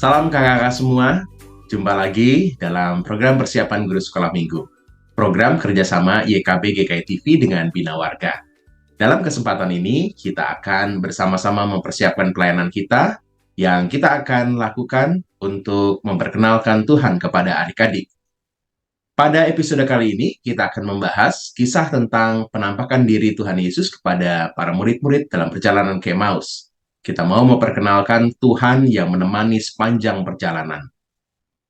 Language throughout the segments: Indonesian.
Salam kakak-kakak semua, jumpa lagi dalam program persiapan guru sekolah minggu. Program kerjasama YKB GKI TV dengan Bina Warga. Dalam kesempatan ini, kita akan bersama-sama mempersiapkan pelayanan kita yang kita akan lakukan untuk memperkenalkan Tuhan kepada adik-adik. Pada episode kali ini, kita akan membahas kisah tentang penampakan diri Tuhan Yesus kepada para murid-murid dalam perjalanan ke Emmaus. Kita mau memperkenalkan Tuhan yang menemani sepanjang perjalanan.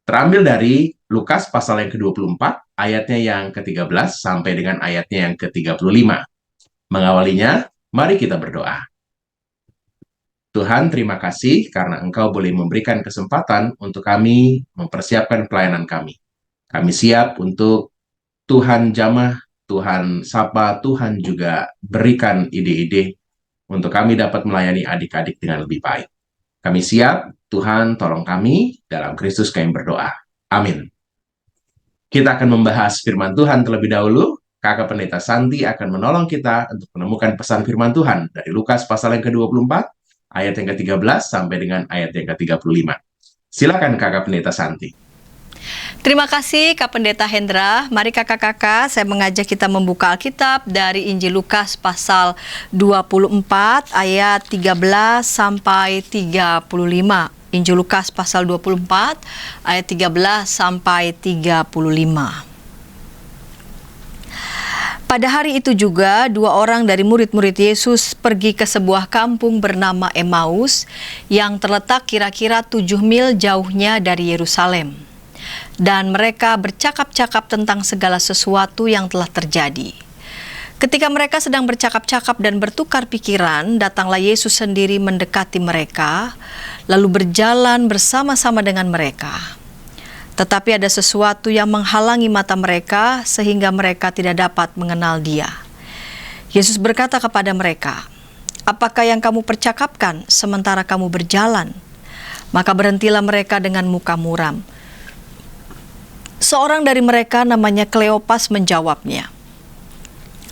Terambil dari Lukas pasal yang ke-24, ayatnya yang ke-13 sampai dengan ayatnya yang ke-35. Mengawalinya, mari kita berdoa. Tuhan, terima kasih karena Engkau boleh memberikan kesempatan untuk kami mempersiapkan pelayanan kami. Kami siap untuk Tuhan jamah, Tuhan sapa, Tuhan juga berikan ide-ide untuk kami dapat melayani adik-adik dengan lebih baik. Kami siap, Tuhan tolong kami, dalam Kristus kami berdoa. Amin. Kita akan membahas firman Tuhan terlebih dahulu. Kakak Pendeta Santi akan menolong kita untuk menemukan pesan firman Tuhan dari Lukas pasal yang ke-24, ayat yang ke-13 sampai dengan ayat yang ke-35. Silakan Kakak Pendeta Santi. Terima kasih Kak Pendeta Hendra. Mari kakak-kakak, saya mengajak kita membuka Alkitab dari Injil Lukas pasal 24 ayat 13 sampai 35. Injil Lukas pasal 24 ayat 13 sampai 35. Pada hari itu juga, dua orang dari murid-murid Yesus pergi ke sebuah kampung bernama Emmaus yang terletak kira-kira 7 mil jauhnya dari Yerusalem. Dan mereka bercakap-cakap tentang segala sesuatu yang telah terjadi. Ketika mereka sedang bercakap-cakap dan bertukar pikiran, datanglah Yesus sendiri mendekati mereka, lalu berjalan bersama-sama dengan mereka. Tetapi ada sesuatu yang menghalangi mata mereka, sehingga mereka tidak dapat mengenal Dia. Yesus berkata kepada mereka, "Apakah yang kamu percakapkan sementara kamu berjalan?" Maka berhentilah mereka dengan muka muram. Seorang dari mereka namanya Kleopas menjawabnya,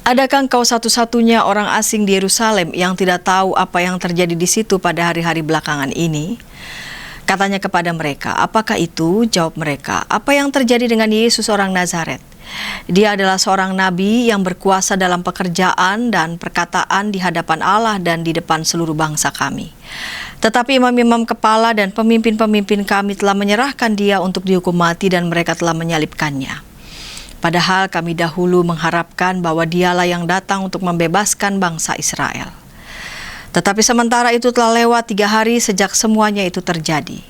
"Adakah engkau satu-satunya orang asing di Yerusalem yang tidak tahu apa yang terjadi di situ pada hari-hari belakangan ini?" Katanya kepada mereka, "Apakah itu?" Jawab mereka, "Apa yang terjadi dengan Yesus orang Nazaret? Dia adalah seorang nabi yang berkuasa dalam pekerjaan dan perkataan di hadapan Allah dan di depan seluruh bangsa kami. Tetapi imam-imam kepala dan pemimpin-pemimpin kami telah menyerahkan dia untuk dihukum mati dan mereka telah menyalibkannya. Padahal kami dahulu mengharapkan bahwa dialah yang datang untuk membebaskan bangsa Israel. Tetapi sementara itu telah lewat 3 hari sejak semuanya itu terjadi.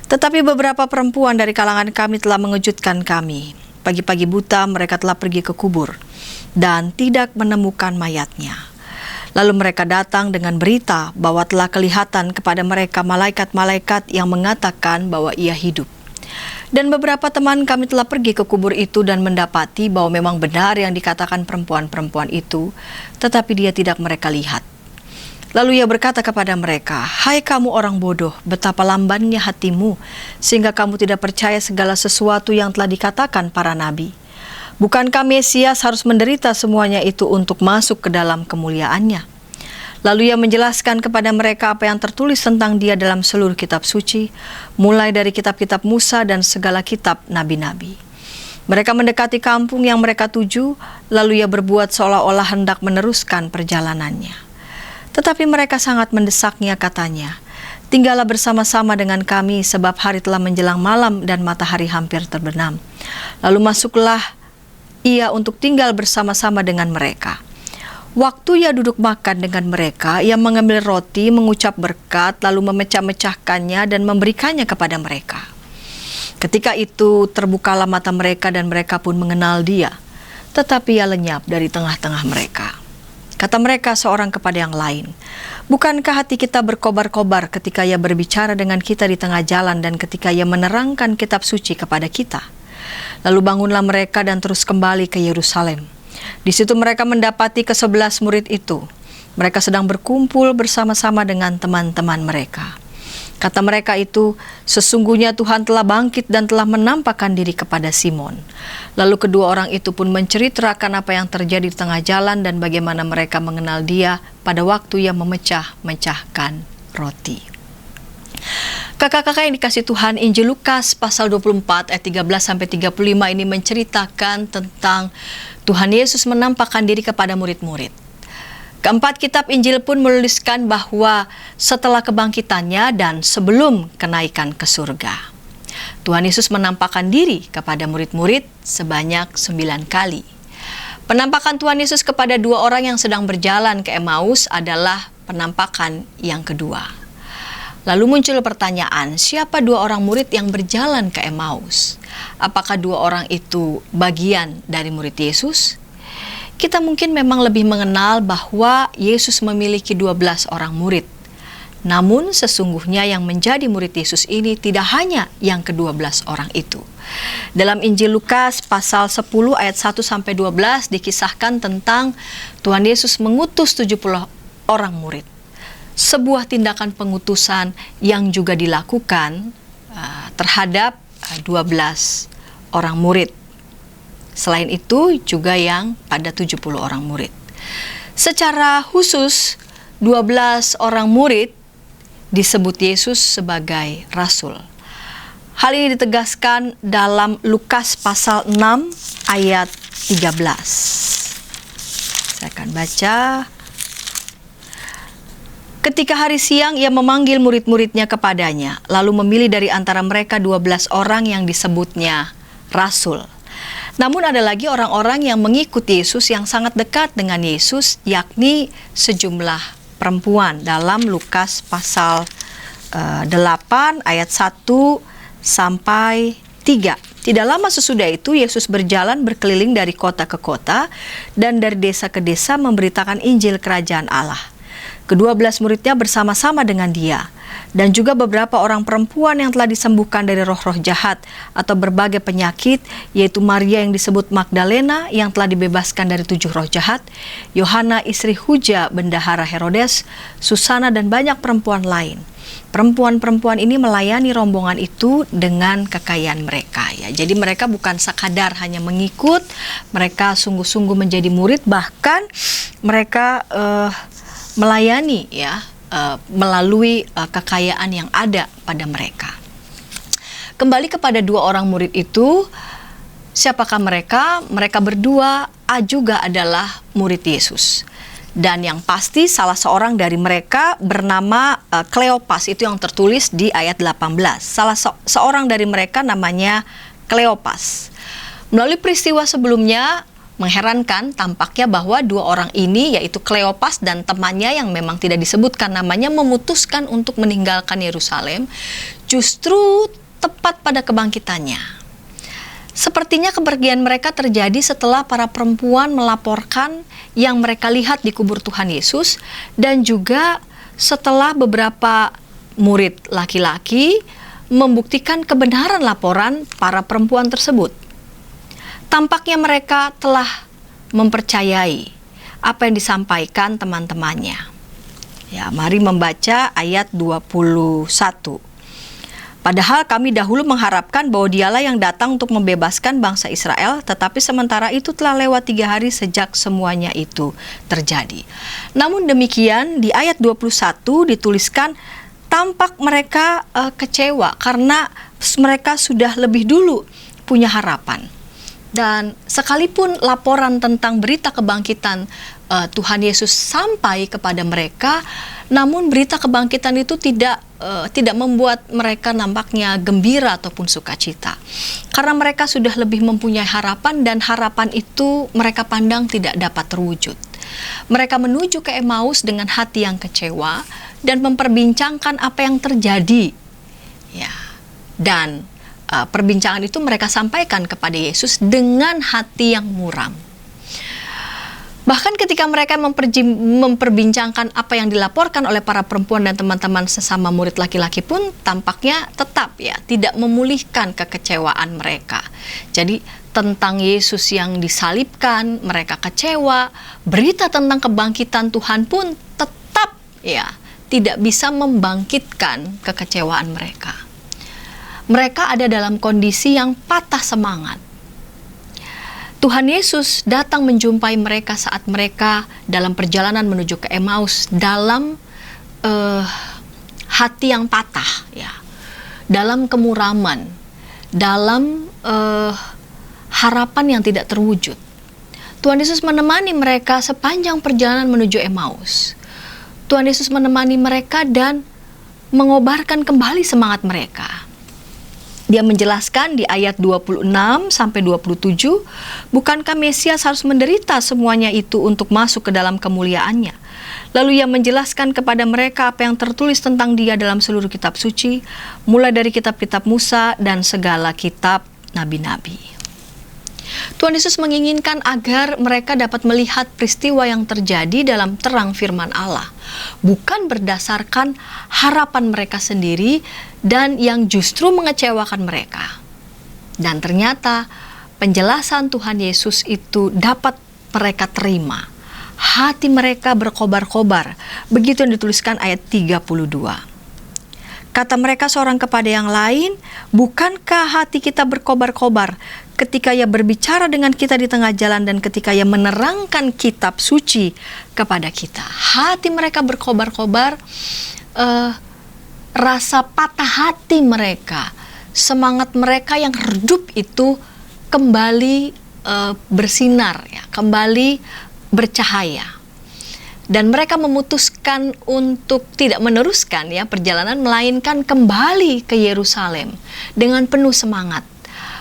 Tetapi beberapa perempuan dari kalangan kami telah mengejutkan kami. Pagi-pagi buta mereka telah pergi ke kubur dan tidak menemukan mayatnya. Lalu mereka datang dengan berita bahwa telah kelihatan kepada mereka malaikat-malaikat yang mengatakan bahwa ia hidup. Dan beberapa teman kami telah pergi ke kubur itu dan mendapati bahwa memang benar yang dikatakan perempuan-perempuan itu, tetapi dia tidak mereka lihat. Lalu ia berkata kepada mereka, "Hai kamu orang bodoh, betapa lambannya hatimu, sehingga kamu tidak percaya segala sesuatu yang telah dikatakan para nabi. Bukankah Mesias harus menderita semuanya itu untuk masuk ke dalam kemuliaannya?" Lalu ia menjelaskan kepada mereka apa yang tertulis tentang dia dalam seluruh kitab suci, mulai dari kitab-kitab Musa dan segala kitab nabi-nabi. Mereka mendekati kampung yang mereka tuju, lalu ia berbuat seolah-olah hendak meneruskan perjalanannya. Tetapi mereka sangat mendesaknya, katanya, "Tinggallah bersama-sama dengan kami sebab hari telah menjelang malam dan matahari hampir terbenam." Lalu masuklah ia untuk tinggal bersama-sama dengan mereka. Waktu ia duduk makan dengan mereka, ia mengambil roti, mengucap berkat, lalu memecah-mecahkannya dan memberikannya kepada mereka. Ketika itu terbukalah mata mereka dan mereka pun mengenal dia, tetapi ia lenyap dari tengah-tengah mereka. Kata mereka seorang kepada yang lain, "Bukankah hati kita berkobar-kobar ketika ia berbicara dengan kita di tengah jalan dan ketika ia menerangkan kitab suci kepada kita?" Lalu bangunlah mereka dan terus kembali ke Yerusalem. Di situ mereka mendapati ke-11 murid itu. Mereka sedang berkumpul bersama-sama dengan teman-teman mereka. Kata mereka itu, "Sesungguhnya Tuhan telah bangkit dan telah menampakkan diri kepada Simon." Lalu kedua orang itu pun menceritakan apa yang terjadi di tengah jalan dan bagaimana mereka mengenal dia pada waktu ia memecah-mecahkan roti. Kakak-kakak yang dikasih Tuhan, Injil Lukas pasal 24 ayat 13-35 ini menceritakan tentang Tuhan Yesus menampakkan diri kepada murid-murid. Keempat kitab Injil pun menuliskan bahwa setelah kebangkitannya dan sebelum kenaikan ke surga, Tuhan Yesus menampakkan diri kepada murid-murid sebanyak 9 kali. Penampakan Tuhan Yesus kepada 2 orang yang sedang berjalan ke Emmaus adalah penampakan yang kedua. Lalu muncul pertanyaan, siapa 2 orang murid yang berjalan ke Emmaus? Apakah 2 orang itu bagian dari murid Yesus? Kita mungkin memang lebih mengenal bahwa Yesus memiliki 12 orang murid. Namun sesungguhnya yang menjadi murid Yesus ini tidak hanya yang ke-12 orang itu. Dalam Injil Lukas pasal 10 ayat 1-12 dikisahkan tentang Tuhan Yesus mengutus 70 orang murid. Sebuah tindakan pengutusan yang juga dilakukan terhadap 12 orang murid. Selain itu juga yang pada 70 orang murid. Secara khusus 12 orang murid disebut Yesus sebagai rasul. Hal ini ditegaskan dalam Lukas pasal 6 ayat 13. Saya akan baca. Ketika hari siang ia memanggil murid-muridnya kepadanya, lalu memilih dari antara mereka 12 orang yang disebutnya rasul. Namun ada lagi orang-orang yang mengikuti Yesus yang sangat dekat dengan Yesus, yakni sejumlah perempuan dalam Lukas pasal 8 ayat 1-3. Tidak lama sesudah itu Yesus berjalan berkeliling dari kota ke kota dan dari desa ke desa memberitakan Injil Kerajaan Allah. Ke-12 muridnya bersama-sama dengan dia, dan juga beberapa orang perempuan yang telah disembuhkan dari roh-roh jahat atau berbagai penyakit, yaitu Maria yang disebut Magdalena yang telah dibebaskan dari 7 roh jahat, Yohana istri Huja bendahara Herodes, Susana dan banyak perempuan lain. Perempuan-perempuan ini melayani rombongan itu dengan kekayaan mereka. Ya, jadi mereka bukan sekadar hanya mengikut, mereka sungguh-sungguh menjadi murid, bahkan mereka melayani melalui kekayaan yang ada pada mereka. Kembali kepada 2 orang murid itu, siapakah mereka? Mereka berdua juga adalah murid Yesus. Dan yang pasti salah seorang dari mereka bernama Kleopas, itu yang tertulis di ayat 18. Seorang dari mereka namanya Kleopas. Melalui peristiwa sebelumnya, mengherankan tampaknya bahwa 2 orang ini, yaitu Kleopas dan temannya yang memang tidak disebutkan namanya, memutuskan untuk meninggalkan Yerusalem justru tepat pada kebangkitannya. Sepertinya kepergian mereka terjadi setelah para perempuan melaporkan yang mereka lihat di kubur Tuhan Yesus, dan juga setelah beberapa murid laki-laki membuktikan kebenaran laporan para perempuan tersebut. Tampaknya mereka telah mempercayai apa yang disampaikan teman-temannya. Ya, mari membaca ayat 21. Padahal kami dahulu mengharapkan bahwa dialah yang datang untuk membebaskan bangsa Israel, tetapi sementara itu telah lewat 3 hari sejak semuanya itu terjadi. Namun demikian, di ayat 21 dituliskan tampak mereka kecewa karena mereka sudah lebih dulu punya harapan. Dan sekalipun laporan tentang berita kebangkitan Tuhan Yesus sampai kepada mereka, namun berita kebangkitan itu tidak membuat mereka nampaknya gembira ataupun sukacita. Karena mereka sudah lebih mempunyai harapan, dan harapan itu mereka pandang tidak dapat terwujud. Mereka menuju ke Emmaus dengan hati yang kecewa dan memperbincangkan apa yang terjadi. Ya, dan perbincangan itu mereka sampaikan kepada Yesus dengan hati yang muram. Bahkan ketika mereka memperbincangkan apa yang dilaporkan oleh para perempuan dan teman-teman sesama murid laki-laki pun tampaknya tetap tidak memulihkan kekecewaan mereka. Jadi tentang Yesus yang disalibkan mereka kecewa, berita tentang kebangkitan Tuhan pun tetap tidak bisa membangkitkan kekecewaan mereka. Mereka ada dalam kondisi yang patah semangat. Tuhan Yesus datang menjumpai mereka saat mereka dalam perjalanan menuju ke Emmaus dalam hati yang patah, ya, dalam kemuraman, dalam harapan yang tidak terwujud. Tuhan Yesus menemani mereka sepanjang perjalanan menuju Emmaus. Tuhan Yesus menemani mereka dan mengobarkan kembali semangat mereka. Dia menjelaskan di ayat 26 sampai 27, bukankah Mesias harus menderita semuanya itu untuk masuk ke dalam kemuliaannya? Lalu ia menjelaskan kepada mereka apa yang tertulis tentang dia dalam seluruh kitab suci, mulai dari kitab-kitab Musa dan segala kitab nabi-nabi. Tuhan Yesus menginginkan agar mereka dapat melihat peristiwa yang terjadi dalam terang firman Allah, bukan berdasarkan harapan mereka sendiri dan yang justru mengecewakan mereka. Dan ternyata penjelasan Tuhan Yesus itu dapat mereka terima. Hati mereka berkobar-kobar. Begitu yang dituliskan ayat 32. Kata mereka seorang kepada yang lain, bukankah hati kita berkobar-kobar ketika ia berbicara dengan kita di tengah jalan dan ketika ia menerangkan kitab suci kepada kita? Hati mereka berkobar-kobar, rasa patah hati mereka, semangat mereka yang redup itu kembali bersinar, ya, kembali bercahaya. Dan mereka memutuskan untuk tidak meneruskan, ya, perjalanan, melainkan kembali ke Yerusalem dengan penuh semangat.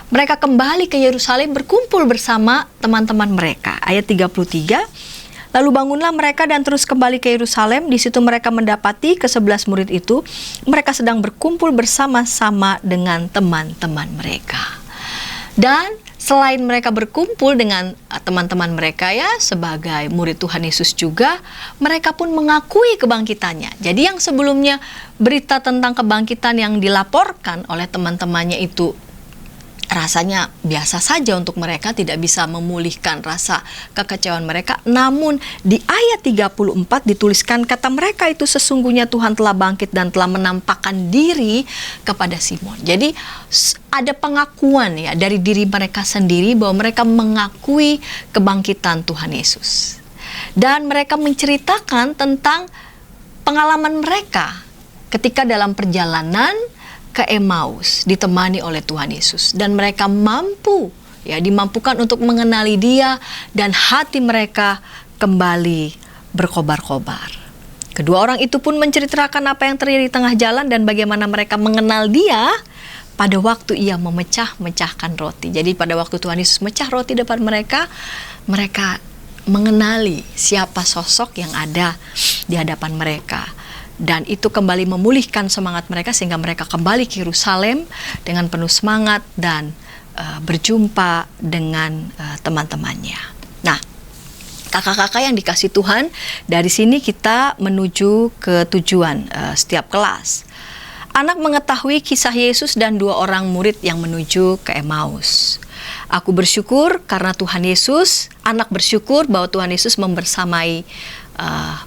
Mereka kembali ke Yerusalem berkumpul bersama teman-teman mereka. Ayat 33, lalu bangunlah mereka dan terus kembali ke Yerusalem. Di situ mereka mendapati ke-11 murid itu. Mereka sedang berkumpul bersama-sama dengan teman-teman mereka. Dan selain mereka berkumpul dengan teman-teman mereka, ya, sebagai murid Tuhan Yesus juga, mereka pun mengakui kebangkitannya. Jadi yang sebelumnya berita tentang kebangkitan yang dilaporkan oleh teman-temannya itu rasanya biasa saja untuk mereka, tidak bisa memulihkan rasa kekecewaan mereka. Namun di ayat 34 dituliskan, kata mereka itu, sesungguhnya Tuhan telah bangkit dan telah menampakkan diri kepada Simon. Jadi ada pengakuan, ya, dari diri mereka sendiri bahwa mereka mengakui kebangkitan Tuhan Yesus. Dan mereka menceritakan tentang pengalaman mereka ketika dalam perjalanan ke Emmaus ditemani oleh Tuhan Yesus, dan mereka mampu, ya, dimampukan untuk mengenali Dia, dan hati mereka kembali berkobar-kobar. Kedua orang itu pun menceritakan apa yang terjadi di tengah jalan dan bagaimana mereka mengenal Dia pada waktu Ia memecah-mecahkan roti. Jadi pada waktu Tuhan Yesus mecah roti depan mereka, mereka mengenali siapa sosok yang ada di hadapan mereka. Dan itu kembali memulihkan semangat mereka sehingga mereka kembali ke Yerusalem dengan penuh semangat dan berjumpa dengan teman-temannya. Nah, kakak-kakak yang dikasih Tuhan, dari sini kita menuju ke tujuan setiap kelas. Anak mengetahui kisah Yesus dan 2 orang murid yang menuju ke Emmaus. Aku bersyukur karena Tuhan Yesus, anak bersyukur bahwa Tuhan Yesus membersamai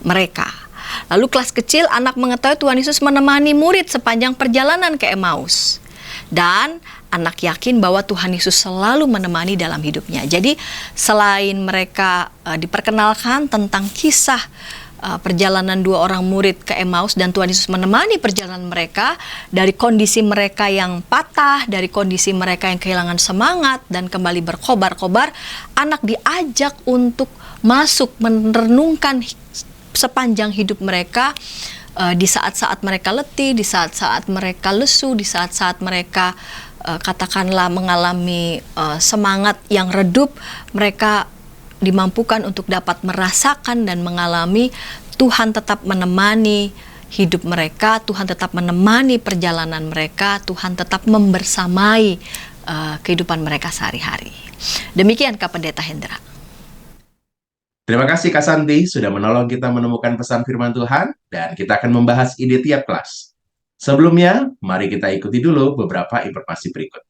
mereka. Lalu kelas kecil, anak mengetahui Tuhan Yesus menemani murid sepanjang perjalanan ke Emmaus. Dan anak yakin bahwa Tuhan Yesus selalu menemani dalam hidupnya. Jadi selain mereka diperkenalkan tentang kisah perjalanan 2 orang murid ke Emmaus dan Tuhan Yesus menemani perjalanan mereka, dari kondisi mereka yang patah, dari kondisi mereka yang kehilangan semangat dan kembali berkobar-kobar, anak diajak untuk masuk merenungkan sepanjang hidup mereka, di saat-saat mereka letih, di saat-saat mereka lesu, di saat-saat mereka katakanlah mengalami semangat yang redup, mereka dimampukan untuk dapat merasakan dan mengalami Tuhan tetap menemani hidup mereka, Tuhan tetap menemani perjalanan mereka, Tuhan tetap membersamai kehidupan mereka sehari-hari. Demikian Kak Pendeta Hendra. Terima kasih Kak Santi sudah menolong kita menemukan pesan firman Tuhan, dan kita akan membahas ide tiap kelas. Sebelumnya, mari kita ikuti dulu beberapa informasi berikut.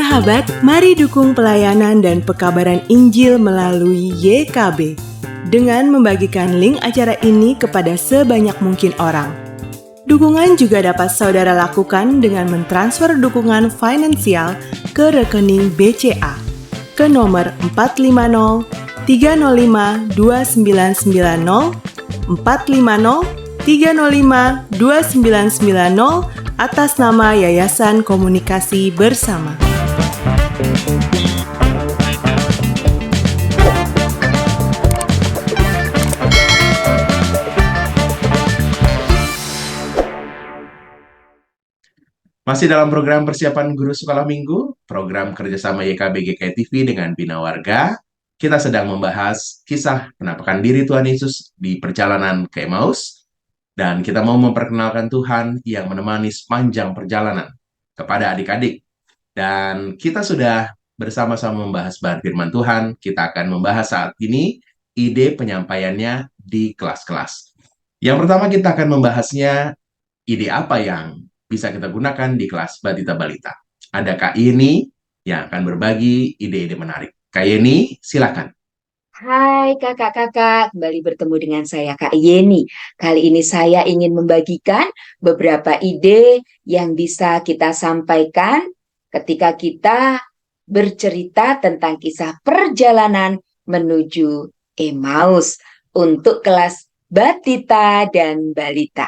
Sahabat, mari dukung pelayanan dan pekabaran Injil melalui YKB dengan membagikan link acara ini kepada sebanyak mungkin orang. Dukungan juga dapat saudara lakukan dengan mentransfer dukungan finansial ke rekening BCA ke nomor 450 305 2990 450 305 2990 atas nama Yayasan Komunikasi Bersama. Masih dalam program persiapan guru sekolah minggu, program kerjasama YKB GKI TV dengan Bina Warga, kita sedang membahas kisah penampakan diri Tuhan Yesus di perjalanan ke Emmaus, dan kita mau memperkenalkan Tuhan yang menemani sepanjang perjalanan kepada adik-adik. Dan kita sudah bersama-sama membahas bahan firman Tuhan. Kita akan membahas saat ini ide penyampaiannya di kelas-kelas. Yang pertama kita akan membahasnya ide apa yang bisa kita gunakan di kelas Batita Balita. Ada Kak Yeni yang akan berbagi ide-ide menarik. Kak Yeni, silakan. Hai kakak-kakak, kembali bertemu dengan saya Kak Yeni. Kali ini saya ingin membagikan beberapa ide yang bisa kita sampaikan ketika kita bercerita tentang kisah perjalanan menuju Emmaus untuk kelas Batita dan Balita.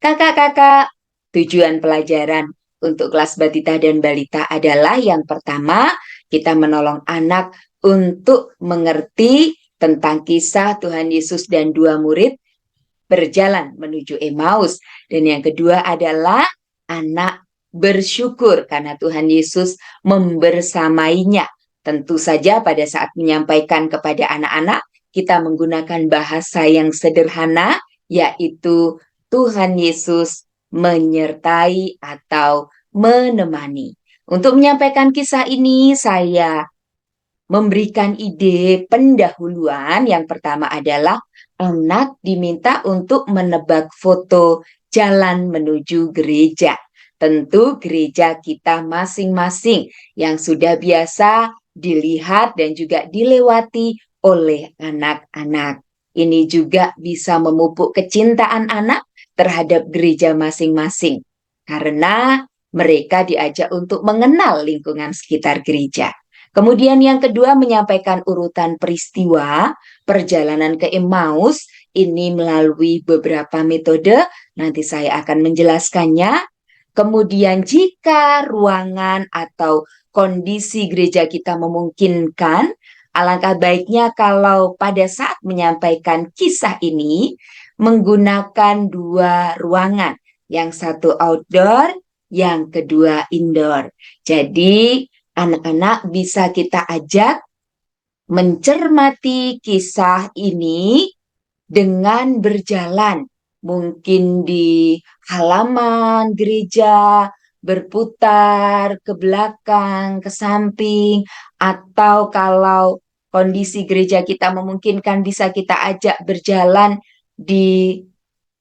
Kakak-kakak, tujuan pelajaran untuk kelas Batita dan Balita adalah yang pertama, kita menolong anak untuk mengerti tentang kisah Tuhan Yesus dan dua murid berjalan menuju Emmaus. Dan yang kedua adalah anak bersyukur karena Tuhan Yesus membersamainya. Tentu saja pada saat menyampaikan kepada anak-anak, kita menggunakan bahasa yang sederhana, yaitu Tuhan Yesus menyertai atau menemani. Untuk menyampaikan kisah ini, saya memberikan ide pendahuluan. Yang pertama adalah anak diminta untuk menebak foto jalan menuju gereja. Tentu gereja kita masing-masing yang sudah biasa dilihat dan juga dilewati oleh anak-anak. Ini juga bisa memupuk kecintaan anak terhadap gereja masing-masing karena mereka diajak untuk mengenal lingkungan sekitar gereja. Kemudian yang kedua menyampaikan urutan peristiwa perjalanan ke Emmaus ini melalui beberapa metode. Nanti saya akan menjelaskannya. Kemudian jika ruangan atau kondisi gereja kita memungkinkan, alangkah baiknya kalau pada saat menyampaikan kisah ini menggunakan dua ruangan. Yang satu outdoor, yang kedua indoor. Jadi anak-anak bisa kita ajak mencermati kisah ini dengan berjalan. Mungkin di halaman gereja, berputar ke belakang, ke samping, atau kalau kondisi gereja kita memungkinkan bisa kita ajak berjalan di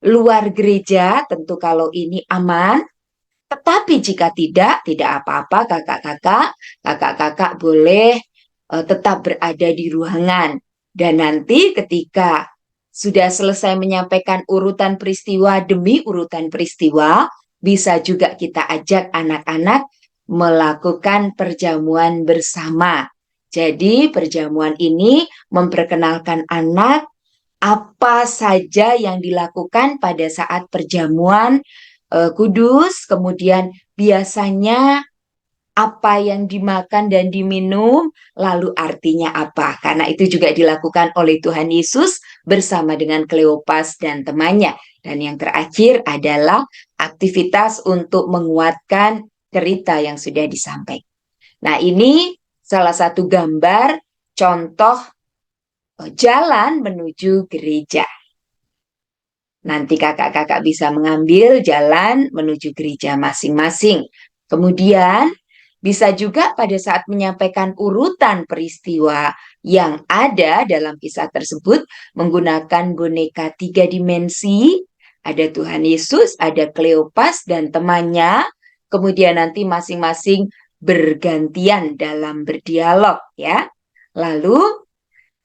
luar gereja, tentu kalau ini aman. Tetapi jika tidak apa-apa kakak-kakak boleh tetap berada di ruangan. Dan nanti ketika sudah selesai menyampaikan urutan peristiwa demi urutan peristiwa, bisa juga kita ajak anak-anak melakukan perjamuan bersama. Jadi perjamuan ini memperkenalkan anak apa saja yang dilakukan pada saat perjamuan kudus, kemudian biasanya apa yang dimakan dan diminum, lalu artinya apa. Karena itu juga dilakukan oleh Tuhan Yesus bersama dengan Kleopas dan temannya. Dan yang terakhir adalah aktivitas untuk menguatkan cerita yang sudah disampaikan. Nah, ini salah satu gambar contoh jalan menuju gereja. Nanti kakak-kakak bisa mengambil jalan menuju gereja masing-masing. Kemudian bisa juga pada saat menyampaikan urutan peristiwa yang ada dalam kisah tersebut menggunakan boneka 3 dimensi. Ada Tuhan Yesus, ada Kleopas dan temannya. Kemudian nanti masing-masing bergantian dalam berdialog ya. Lalu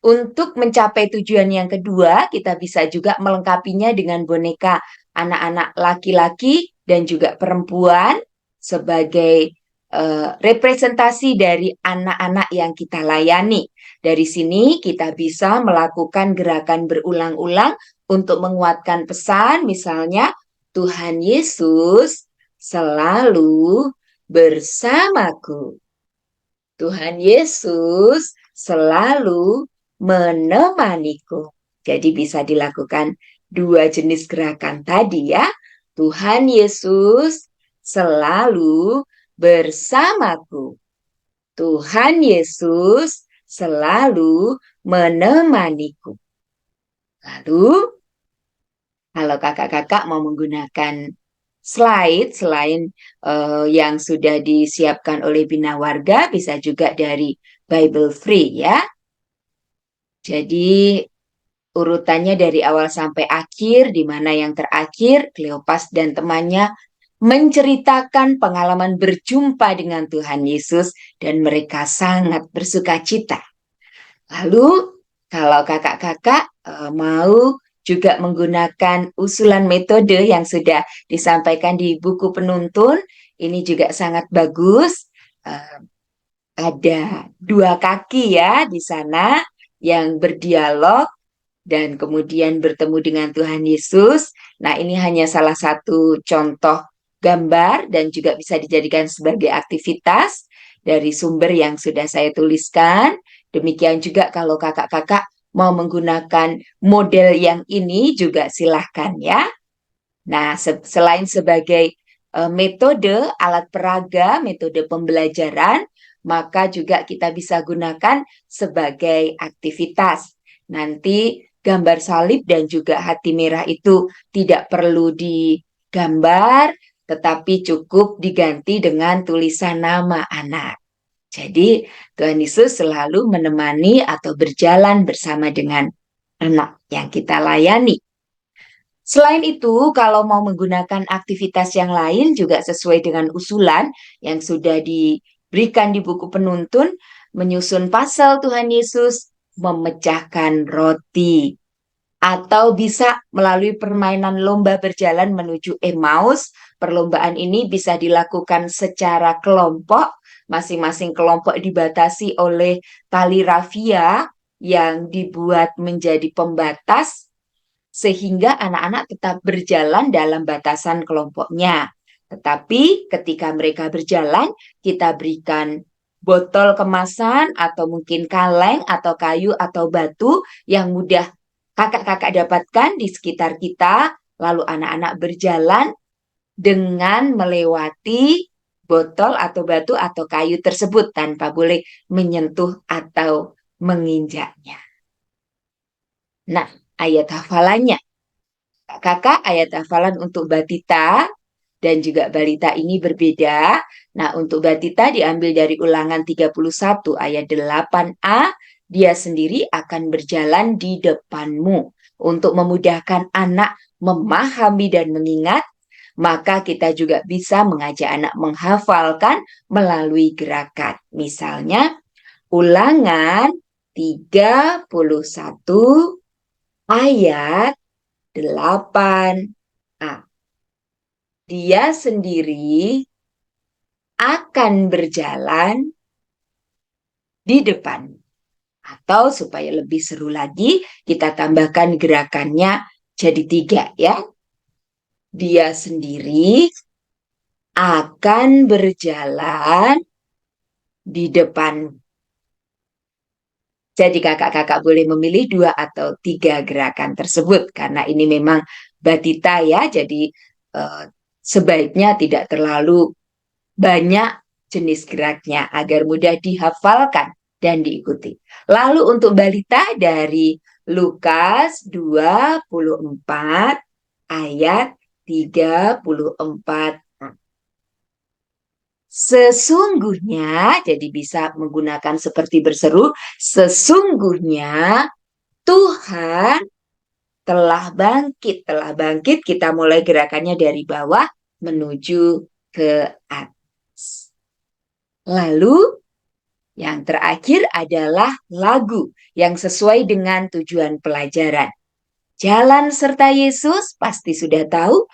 untuk mencapai tujuan yang kedua, kita bisa juga melengkapinya dengan boneka anak-anak laki-laki dan juga perempuan sebagai representasi dari anak-anak yang kita layani. Dari sini kita bisa melakukan gerakan berulang-ulang untuk menguatkan pesan, misalnya Tuhan Yesus selalu bersamaku. Tuhan Yesus selalu menemaniku. Jadi bisa dilakukan dua jenis gerakan tadi ya. Tuhan Yesus selalu bersamaku. Tuhan Yesus selalu menemaniku. Lalu, kalau kakak-kakak mau menggunakan slide selain yang sudah disiapkan oleh Bina Warga, bisa juga dari Bible Free ya. Jadi urutannya dari awal sampai akhir, di mana yang terakhir Kleopas dan temannya menceritakan pengalaman berjumpa dengan Tuhan Yesus dan mereka sangat bersuka cita. Lalu kalau kakak-kakak mau juga menggunakan usulan metode yang sudah disampaikan di buku penuntun, ini juga sangat bagus. Ada dua kaki ya di sana yang berdialog dan kemudian bertemu dengan Tuhan Yesus. Nah, ini hanya salah satu contoh gambar dan juga bisa dijadikan sebagai aktivitas dari sumber yang sudah saya tuliskan. Demikian juga kalau kakak-kakak mau menggunakan model yang ini juga silahkan ya. Nah, selain sebagai metode alat peraga, metode pembelajaran, maka juga kita bisa gunakan sebagai aktivitas. Nanti gambar salib dan juga hati merah itu tidak perlu digambar, tetapi cukup diganti dengan tulisan nama anak. Jadi Tuhan Yesus selalu menemani atau berjalan bersama dengan anak yang kita layani. Selain itu, kalau mau menggunakan aktivitas yang lain juga sesuai dengan usulan yang sudah diberikan di buku penuntun, menyusun pasal Tuhan Yesus, memecahkan roti, atau bisa melalui permainan lomba berjalan menuju Emmaus. Perlombaan ini bisa dilakukan secara kelompok, masing-masing kelompok dibatasi oleh tali rafia yang dibuat menjadi pembatas, sehingga anak-anak tetap berjalan dalam batasan kelompoknya. Tetapi ketika mereka berjalan, kita berikan botol kemasan atau mungkin kaleng atau kayu atau batu yang mudah kakak-kakak dapatkan di sekitar kita, lalu anak-anak berjalan dengan melewati botol atau batu atau kayu tersebut tanpa boleh menyentuh atau menginjaknya. Nah, ayat hafalannya. Kakak, ayat hafalan untuk batita dan juga balita ini berbeda. Nah, untuk batita diambil dari Ulangan 31 ayat 8a. Dia sendiri akan berjalan di depanmu. Untuk memudahkan anak memahami dan mengingat, maka kita juga bisa mengajak anak menghafalkan melalui gerakan. Misalnya, Ulangan 31 ayat 8a. Dia sendiri akan berjalan di depan. Atau supaya lebih seru lagi, kita tambahkan gerakannya jadi 3 ya. Dia sendiri akan berjalan di depan. Jadi kakak-kakak boleh memilih 2 atau 3 gerakan tersebut karena ini memang batita ya, jadi sebaiknya tidak terlalu banyak jenis geraknya agar mudah dihafalkan dan diikuti. Lalu untuk balita dari Lukas 24 ayat 34. Sesungguhnya, jadi bisa menggunakan seperti berseru, sesungguhnya Tuhan telah bangkit. Telah bangkit, kita mulai gerakannya dari bawah menuju ke atas. Lalu yang terakhir adalah lagu yang sesuai dengan tujuan pelajaran. Jalan serta Yesus pasti sudah tahu,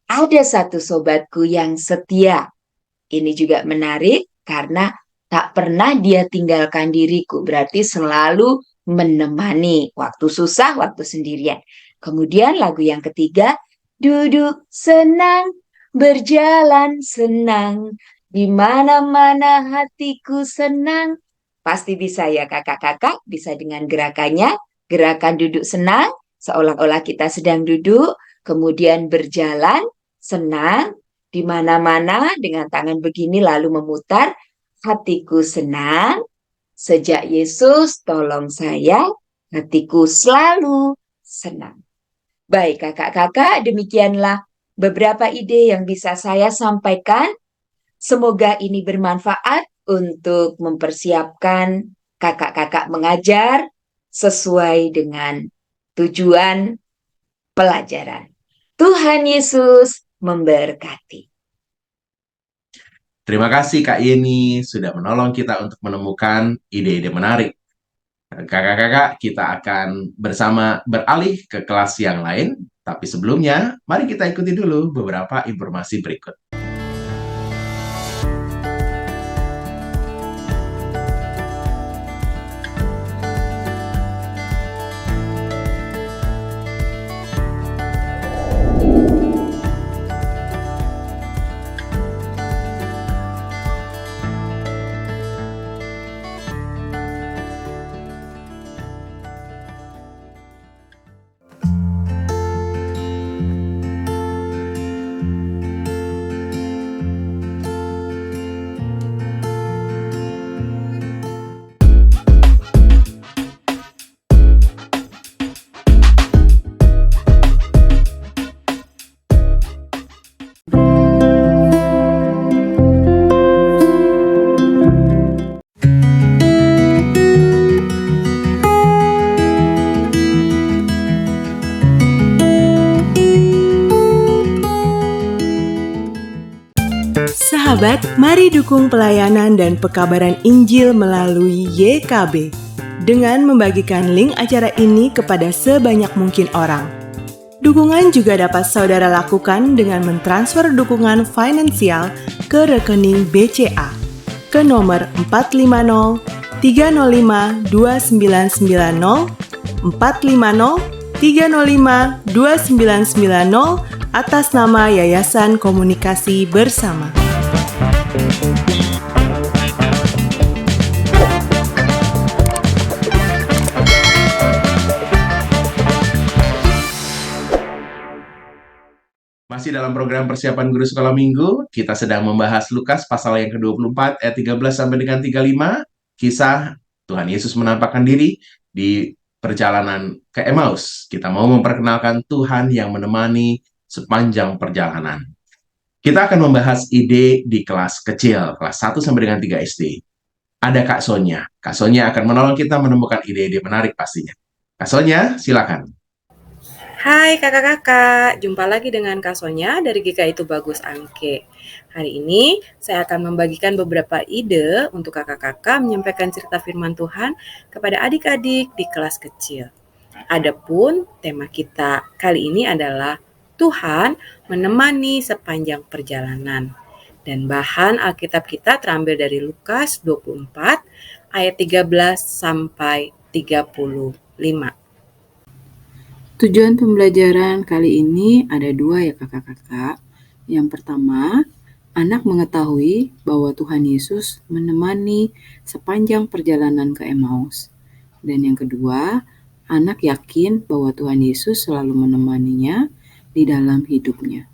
ada satu sobatku yang setia. Ini juga menarik karena tak pernah dia tinggalkan diriku, berarti selalu menemani waktu susah, waktu sendirian. Kemudian lagu yang ketiga, duduk senang, berjalan senang, di mana-mana hatiku senang. Pasti bisa ya kakak-kakak, bisa dengan gerakannya, gerakan duduk senang, seolah-olah kita sedang duduk, kemudian berjalan senang, di mana-mana dengan tangan begini lalu memutar, hatiku senang, sejak Yesus tolong saya, hatiku selalu senang. Baik kakak-kakak, demikianlah beberapa ide yang bisa saya sampaikan. Semoga ini bermanfaat untuk mempersiapkan kakak-kakak mengajar sesuai dengan tujuan pelajaran. Tuhan Yesus memberkati. Terima kasih Kak Yeni sudah menolong kita untuk menemukan ide-ide menarik. Kakak-kakak, kita akan bersama beralih ke kelas yang lain, tapi sebelumnya, mari kita ikuti dulu beberapa informasi berikut. Sahabat, mari dukung pelayanan dan pekabaran Injil melalui YKB dengan membagikan link acara ini kepada sebanyak mungkin orang. Dukungan juga dapat saudara lakukan dengan mentransfer dukungan finansial ke rekening BCA ke nomor 450 305 2990 450 305 2990 atas nama Yayasan Komunikasi Bersama. Masih dalam program persiapan guru sekolah minggu, kita sedang membahas Lukas pasal yang ke-24 ayat 13 sampai dengan 35, kisah Tuhan Yesus menampakkan diri di perjalanan ke Emmaus. Kita mau memperkenalkan Tuhan yang menemani sepanjang perjalanan. Kita akan membahas ide di kelas kecil, kelas 1 sampai dengan 3 SD. Ada Kak Sonia. Kak Sonia akan menolong kita menemukan ide-ide menarik pastinya. Kak Sonia, silakan. Hai kakak-kakak, jumpa lagi dengan Kak Sonia dari GKI Itu Bagus Angke. Hari ini saya akan membagikan beberapa ide untuk kakak-kakak menyampaikan cerita firman Tuhan kepada adik-adik di kelas kecil. Adapun tema kita kali ini adalah Tuhan menemani sepanjang perjalanan. Dan bahan Alkitab kita terambil dari Lukas 24 ayat 13 sampai 35. Tujuan pembelajaran kali ini ada dua ya kakak-kakak. Yang pertama, anak mengetahui bahwa Tuhan Yesus menemani sepanjang perjalanan ke Emmaus. Dan yang kedua, anak yakin bahwa Tuhan Yesus selalu menemaninya di dalam hidupnya.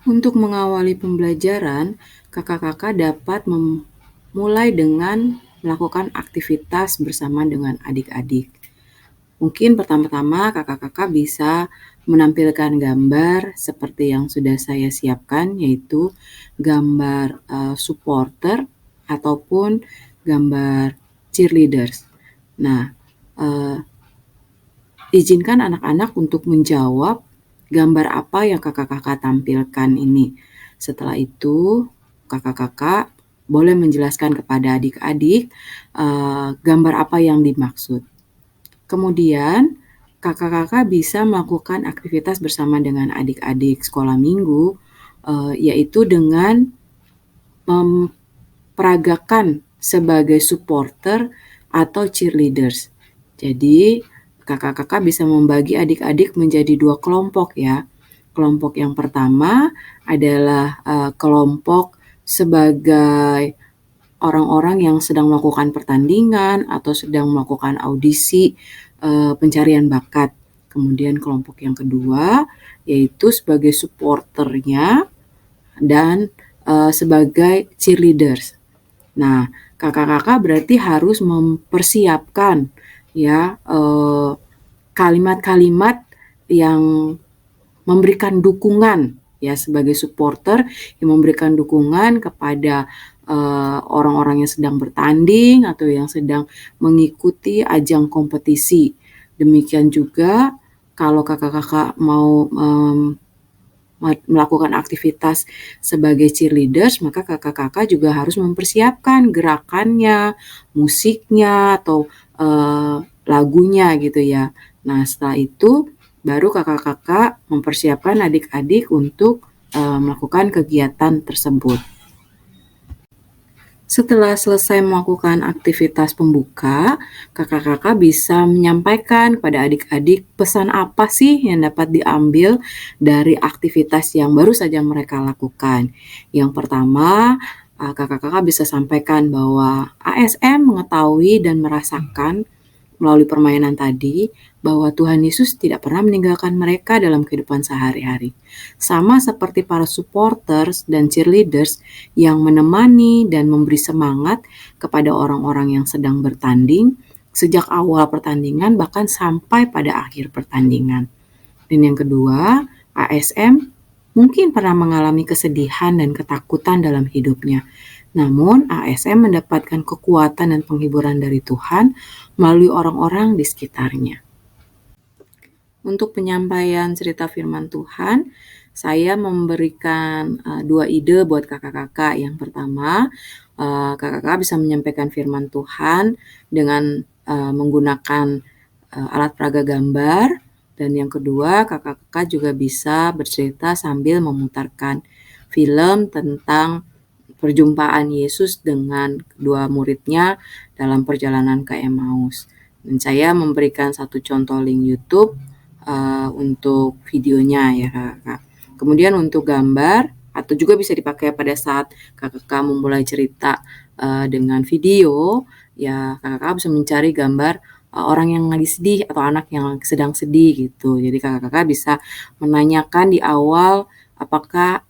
Untuk mengawali pembelajaran, kakak-kakak dapat memulai dengan melakukan aktivitas bersama dengan adik-adik. Mungkin pertama-tama kakak-kakak bisa menampilkan gambar seperti yang sudah saya siapkan, yaitu gambar supporter ataupun gambar cheerleaders. Nah, izinkan anak-anak untuk menjawab gambar apa yang kakak-kakak tampilkan ini. Setelah itu, kakak-kakak boleh menjelaskan kepada adik-adik gambar apa yang dimaksud. Kemudian, kakak-kakak bisa melakukan aktivitas bersama dengan adik-adik sekolah minggu, yaitu dengan memperagakan sebagai supporter atau cheerleaders. Jadi, kakak-kakak bisa membagi adik-adik menjadi 2 kelompok ya. Kelompok yang pertama adalah kelompok sebagai orang-orang yang sedang melakukan pertandingan atau sedang melakukan audisi pencarian bakat. Kemudian kelompok yang kedua yaitu sebagai supporternya dan sebagai cheerleaders. Nah, kakak-kakak berarti harus mempersiapkan ya kalimat-kalimat yang memberikan dukungan ya sebagai supporter yang memberikan dukungan kepada orang-orang yang sedang bertanding atau yang sedang mengikuti ajang kompetisi. Demikian juga kalau kakak-kakak mau melakukan aktivitas sebagai cheerleaders, maka kakak-kakak juga harus mempersiapkan gerakannya, musiknya, atau lagunya gitu ya. Nah, setelah itu baru kakak-kakak mempersiapkan adik-adik untuk melakukan kegiatan tersebut. Setelah selesai melakukan aktivitas pembuka, kakak-kakak bisa menyampaikan kepada adik-adik pesan apa sih yang dapat diambil dari aktivitas yang baru saja mereka lakukan. Yang pertama, kakak-kakak bisa sampaikan bahwa ASM mengetahui dan merasakan melalui permainan tadi bahwa Tuhan Yesus tidak pernah meninggalkan mereka dalam kehidupan sehari-hari. Sama seperti para supporters dan cheerleaders yang menemani dan memberi semangat kepada orang-orang yang sedang bertanding sejak awal pertandingan bahkan sampai pada akhir pertandingan. Dan yang kedua, ASM mungkin pernah mengalami kesedihan dan ketakutan dalam hidupnya. Namun, ASM mendapatkan kekuatan dan penghiburan dari Tuhan melalui orang-orang di sekitarnya. Untuk penyampaian cerita firman Tuhan, saya memberikan 2 ide buat kakak-kakak. Yang pertama, kakak-kakak bisa menyampaikan firman Tuhan dengan menggunakan alat peraga gambar. Dan yang kedua, kakak-kakak juga bisa bercerita sambil memutarkan film tentang perjumpaan Yesus dengan kedua muridnya dalam perjalanan ke Emmaus. Dan saya memberikan satu contoh link YouTube untuk videonya ya kakak. Kemudian untuk gambar atau juga bisa dipakai pada saat kakak memulai cerita dengan video, ya kakak bisa mencari gambar orang yang lagi sedih atau anak yang sedang sedih gitu. Jadi kakak bisa menanyakan di awal apakah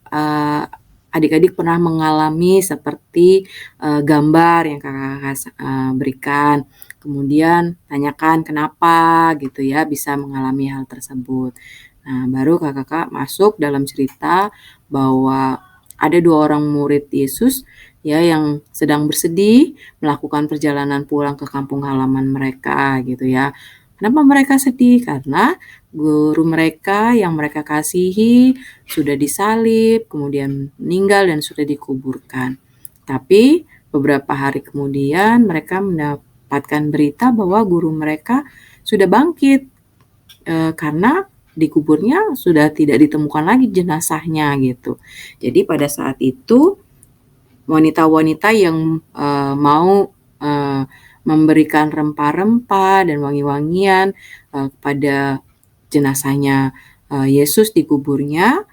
adik-adik pernah mengalami seperti gambar yang kakak berikan. Kemudian tanyakan kenapa gitu ya bisa mengalami hal tersebut. Nah, baru kakak masuk dalam cerita bahwa ada 2 orang murid Yesus ya yang sedang bersedih melakukan perjalanan pulang ke kampung halaman mereka gitu ya. Kenapa mereka sedih? Karena guru mereka yang mereka kasihi sudah disalib, kemudian meninggal dan sudah dikuburkan. Tapi beberapa hari kemudian mereka mendapatkan berita bahwa guru mereka sudah bangkit karena dikuburnya sudah tidak ditemukan lagi jenazahnya gitu. Jadi pada saat itu wanita-wanita yang mau memberikan rempah-rempah dan wangi-wangian kepada jenazahnya Yesus di kuburnya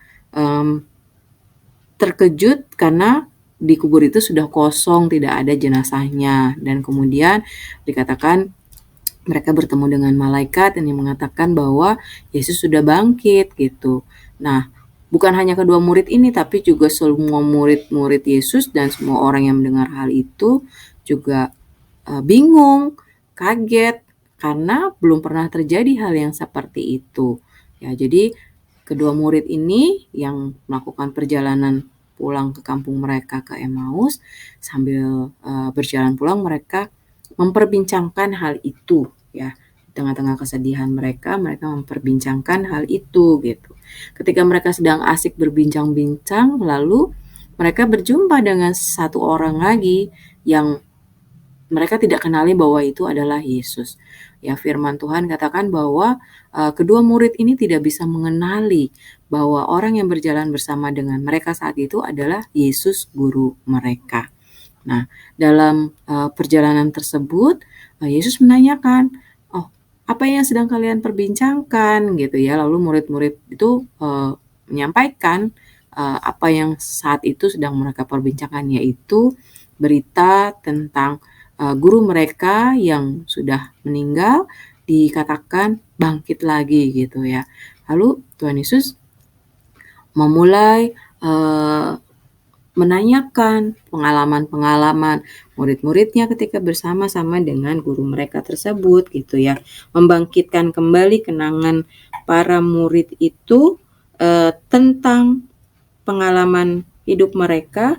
terkejut karena di kubur itu sudah kosong, tidak ada jenazahnya. Dan kemudian dikatakan mereka bertemu dengan malaikat yang mengatakan bahwa Yesus sudah bangkit gitu. Nah, bukan hanya kedua murid ini tapi juga semua murid-murid Yesus dan semua orang yang mendengar hal itu juga bingung, kaget karena belum pernah terjadi hal yang seperti itu. Ya, jadi kedua murid ini yang melakukan perjalanan pulang ke kampung mereka ke Emmaus, sambil berjalan pulang mereka memperbincangkan hal itu ya. Di tengah-tengah kesedihan mereka memperbincangkan hal itu gitu. Ketika mereka sedang asik berbincang-bincang, lalu mereka berjumpa dengan satu orang lagi yang mereka tidak kenali bahwa itu adalah Yesus. Ya, firman Tuhan katakan bahwa kedua murid ini tidak bisa mengenali bahwa orang yang berjalan bersama dengan mereka saat itu adalah Yesus guru mereka. Nah, dalam perjalanan tersebut, Yesus menanyakan, "Oh, apa yang sedang kalian perbincangkan?" gitu ya. Lalu murid-murid itu menyampaikan apa yang saat itu sedang mereka perbincangkan, yaitu berita tentang guru mereka yang sudah meninggal dikatakan bangkit lagi gitu ya. Lalu Tuhan Yesus memulai menanyakan pengalaman-pengalaman murid-muridnya ketika bersama-sama dengan guru mereka tersebut gitu ya. Membangkitkan kembali kenangan para murid itu tentang pengalaman hidup mereka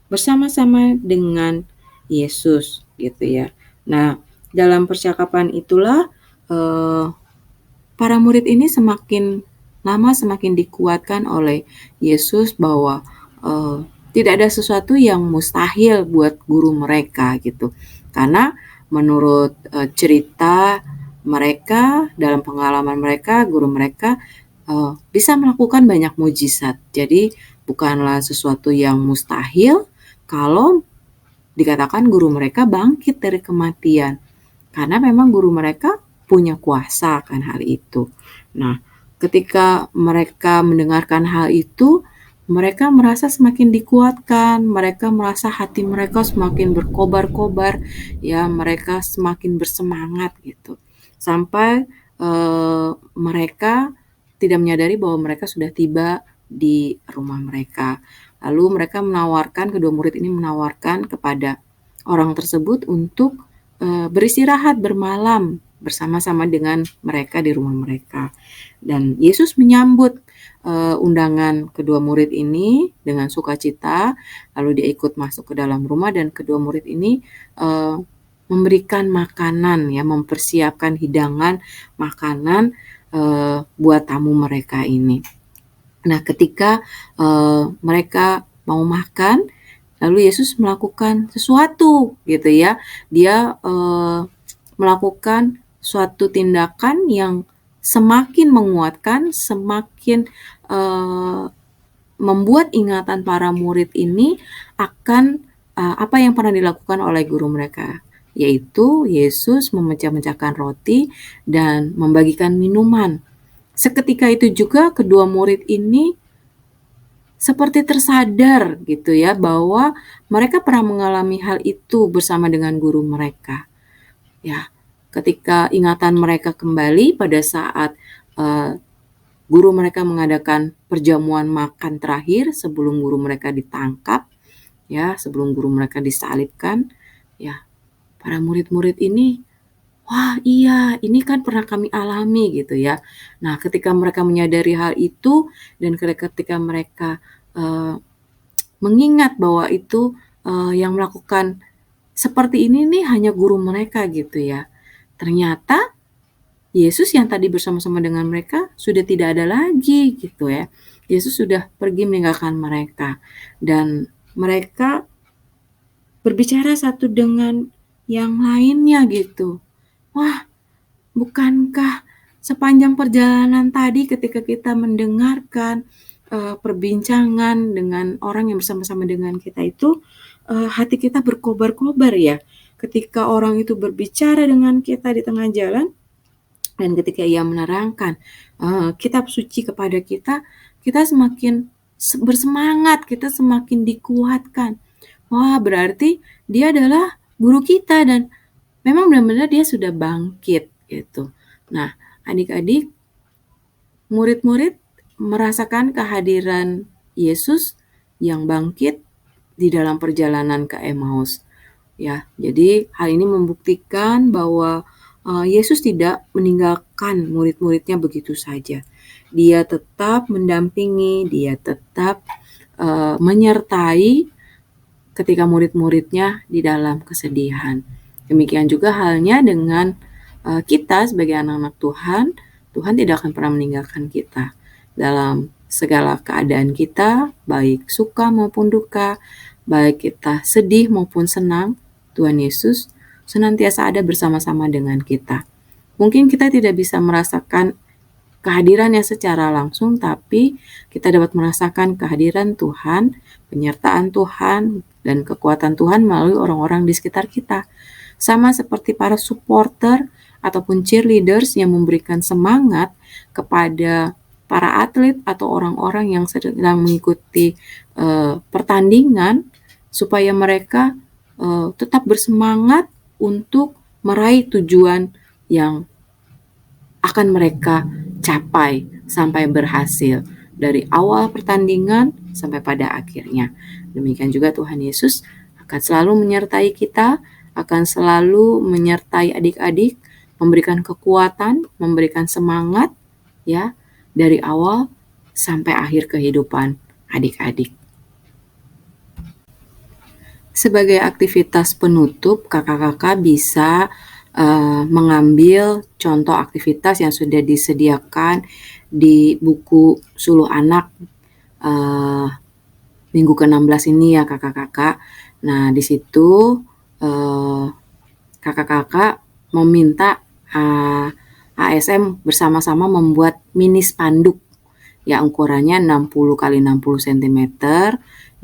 bersama-sama dengan Yesus gitu ya. Nah, dalam percakapan itulah para murid ini semakin lama semakin dikuatkan oleh Yesus bahwa tidak ada sesuatu yang mustahil buat guru mereka gitu. Karena menurut cerita mereka, dalam pengalaman mereka, guru mereka bisa melakukan banyak mujizat. Jadi bukanlah sesuatu yang mustahil kalau dikatakan guru mereka bangkit dari kematian. Karena memang guru mereka punya kuasa akan hal itu. Nah, ketika mereka mendengarkan hal itu, mereka merasa semakin dikuatkan, mereka merasa hati mereka semakin berkobar-kobar, ya mereka semakin bersemangat gitu. Sampai mereka tidak menyadari bahwa mereka sudah tiba di rumah mereka. Lalu mereka kedua murid ini menawarkan kepada orang tersebut untuk beristirahat bermalam bersama-sama dengan mereka di rumah mereka. Dan Yesus menyambut undangan kedua murid ini dengan sukacita, lalu dia ikut masuk ke dalam rumah dan kedua murid ini memberikan makanan ya, mempersiapkan hidangan makanan buat tamu mereka ini. Nah, ketika mereka mau makan, lalu Yesus melakukan sesuatu gitu ya. Dia melakukan suatu tindakan yang semakin menguatkan, semakin membuat ingatan para murid ini akan apa yang pernah dilakukan oleh guru mereka, yaitu Yesus memecah-mecahkan roti dan membagikan minuman. Seketika itu juga kedua murid ini seperti tersadar gitu ya bahwa mereka pernah mengalami hal itu bersama dengan guru mereka. Ya, ketika ingatan mereka kembali pada saat guru mereka mengadakan perjamuan makan terakhir sebelum guru mereka ditangkap, ya, sebelum guru mereka disalibkan, ya, para murid-murid ini, wah iya, ini kan pernah kami alami gitu ya. Nah, ketika mereka menyadari hal itu dan ketika mereka mengingat bahwa itu yang melakukan seperti ini nih hanya guru mereka gitu ya. Ternyata Yesus yang tadi bersama-sama dengan mereka sudah tidak ada lagi gitu ya. Yesus sudah pergi meninggalkan mereka dan mereka berbicara satu dengan yang lainnya gitu. Wah, bukankah sepanjang perjalanan tadi ketika kita mendengarkan perbincangan dengan orang yang bersama-sama dengan kita itu, hati kita berkobar-kobar ya. Ketika orang itu berbicara dengan kita di tengah jalan, dan ketika ia menerangkan kitab suci kepada kita, kita semakin bersemangat, kita semakin dikuatkan. Wah, berarti dia adalah guru kita dan memang benar-benar dia sudah bangkit gitu. Nah, adik-adik, murid-murid merasakan kehadiran Yesus yang bangkit di dalam perjalanan ke Emmaus. Ya, jadi hal ini membuktikan bahwa Yesus tidak meninggalkan murid-muridnya begitu saja. Dia tetap mendampingi, dia tetap menyertai ketika murid-muridnya di dalam kesedihan. Demikian juga halnya dengan kita sebagai anak-anak Tuhan, Tuhan tidak akan pernah meninggalkan kita. Dalam segala keadaan kita, baik suka maupun duka, baik kita sedih maupun senang, Tuhan Yesus senantiasa ada bersama-sama dengan kita. Mungkin kita tidak bisa merasakan kehadirannya secara langsung, tapi kita dapat merasakan kehadiran Tuhan, penyertaan Tuhan, dan kekuatan Tuhan melalui orang-orang di sekitar kita. Sama seperti para supporter ataupun cheerleaders yang memberikan semangat kepada para atlet atau orang-orang yang sedang mengikuti pertandingan, supaya mereka tetap bersemangat untuk meraih tujuan yang akan mereka capai sampai berhasil dari awal pertandingan sampai pada akhirnya. Demikian juga Tuhan Yesus akan selalu menyertai kita, akan selalu menyertai adik-adik, memberikan kekuatan, memberikan semangat ya dari awal sampai akhir kehidupan adik-adik. Sebagai aktivitas penutup, kakak-kakak bisa mengambil contoh aktivitas yang sudah disediakan di buku Suluh Anak minggu ke-16 ini ya kakak-kakak. Nah, di situ kakak-kakak meminta ASM bersama-sama membuat mini spanduk ya ukurannya 60 x 60 cm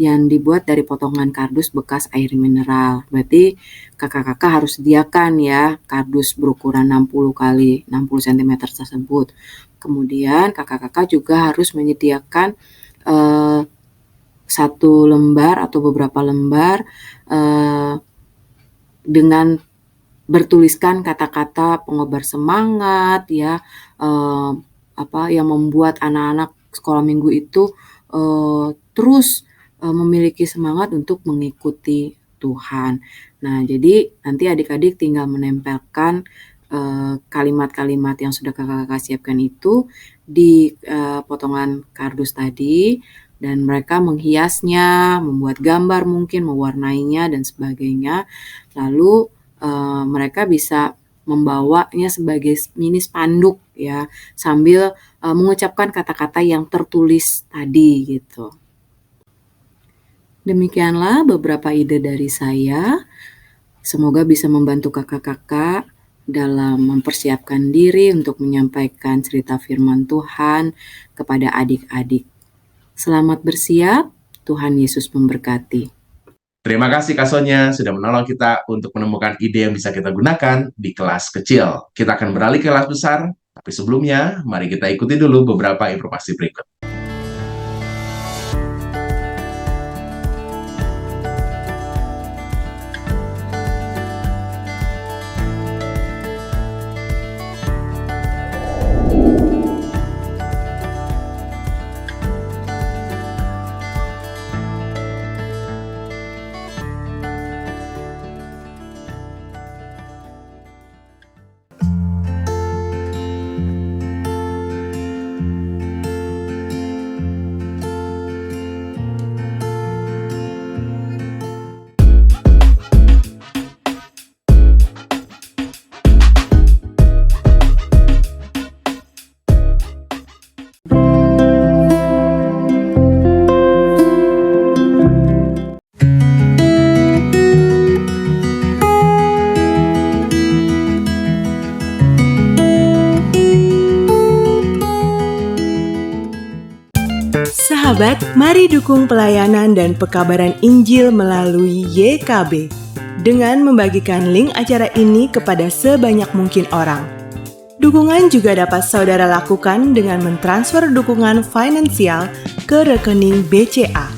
yang dibuat dari potongan kardus bekas air mineral. Berarti kakak-kakak harus sediakan ya kardus berukuran 60 x 60 cm tersebut. Kemudian kakak-kakak juga harus menyediakan satu lembar atau beberapa lembar dengan bertuliskan kata-kata pengobar semangat ya, yang membuat anak-anak sekolah minggu itu terus memiliki semangat untuk mengikuti Tuhan. Nah, jadi nanti adik-adik tinggal menempelkan kalimat-kalimat yang sudah kakak-kakak siapkan itu di potongan kardus tadi, dan mereka menghiasnya, membuat gambar mungkin, mewarnainya dan sebagainya. Lalu mereka bisa membawanya sebagai mini spanduk ya, sambil mengucapkan kata-kata yang tertulis tadi gitu. Demikianlah beberapa ide dari saya. Semoga bisa membantu kakak-kakak dalam mempersiapkan diri untuk menyampaikan cerita firman Tuhan kepada adik-adik. Selamat bersiap, Tuhan Yesus memberkati. Terima kasih Kak Sonia sudah menolong kita untuk menemukan ide yang bisa kita gunakan di kelas kecil. Kita akan beralih ke kelas besar, tapi sebelumnya mari kita ikuti dulu beberapa informasi berikut. Sahabat, mari dukung pelayanan dan pekabaran Injil melalui YKB dengan membagikan link acara ini kepada sebanyak mungkin orang. Dukungan juga dapat saudara lakukan dengan mentransfer dukungan finansial ke rekening BCA